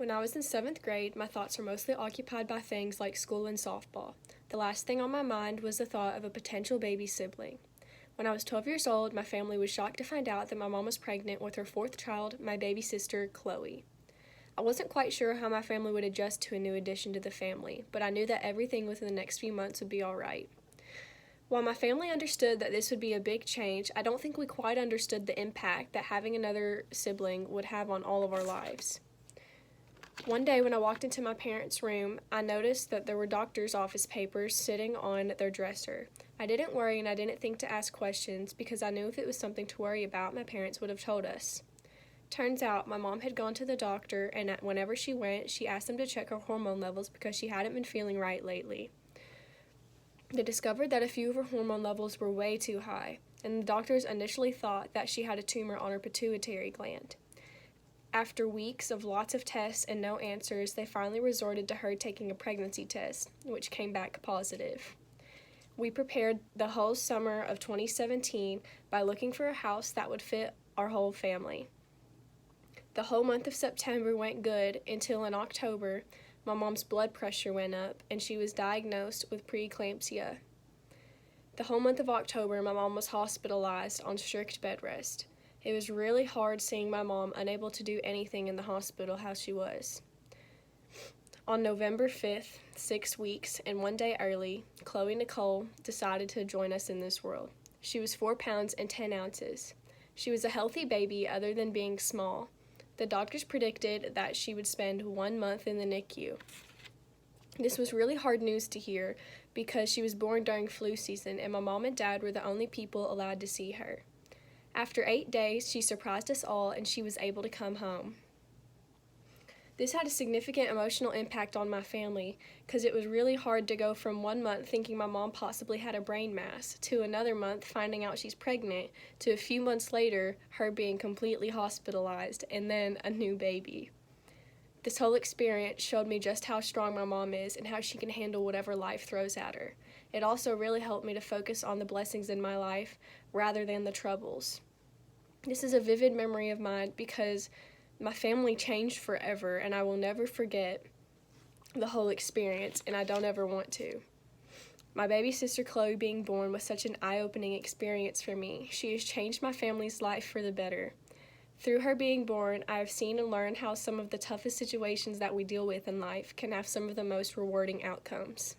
When I was in 7th grade, my thoughts were mostly occupied by things like school and softball. The last thing on my mind was the thought of a potential baby sibling. When I was 12 years old, my family was shocked to find out that my mom was pregnant with her 4th child, my baby sister, Chloe. I wasn't quite sure how my family would adjust to a new addition to the family, but I knew that everything within the next few months would be all right. While my family understood that this would be a big change, I don't think we quite understood the impact that having another sibling would have on all of our lives. One day when I walked into my parents' room, I noticed that there were doctor's office papers sitting on their dresser. I didn't worry and I didn't think to ask questions because I knew if it was something to worry about, my parents would have told us. Turns out my mom had gone to the doctor, and whenever she went, she asked them to check her hormone levels because she hadn't been feeling right lately. They discovered that a few of her hormone levels were way too high, and the doctors initially thought that she had a tumor on her pituitary gland. After weeks of lots of tests and no answers, they finally resorted to her taking a pregnancy test, which came back positive. We prepared the whole summer of 2017 by looking for a house that would fit our whole family. The whole month of September went good until in October, my mom's blood pressure went up and she was diagnosed with preeclampsia. The whole month of October, my mom was hospitalized on strict bed rest. It was really hard seeing my mom unable to do anything in the hospital how she was. On November 5th, 6 weeks and 1 day early, Chloe Nicole decided to join us in this world. She was 4 pounds and 10 ounces. She was a healthy baby other than being small. The doctors predicted that she would spend 1 month in the NICU. This was really hard news to hear because she was born during flu season and my mom and dad were the only people allowed to see her. After 8 days, she surprised us all and she was able to come home. This had a significant emotional impact on my family because it was really hard to go from 1 month thinking my mom possibly had a brain mass to another month finding out she's pregnant to a few months later her being completely hospitalized and then a new baby. This whole experience showed me just how strong my mom is and how she can handle whatever life throws at her. It also really helped me to focus on the blessings in my life rather than the troubles. This is a vivid memory of mine because my family changed forever and I will never forget the whole experience and I don't ever want to. My baby sister Chloe being born was such an eye-opening experience for me. She has changed my family's life for the better. Through her being born, I have seen and learned how some of the toughest situations that we deal with in life can have some of the most rewarding outcomes.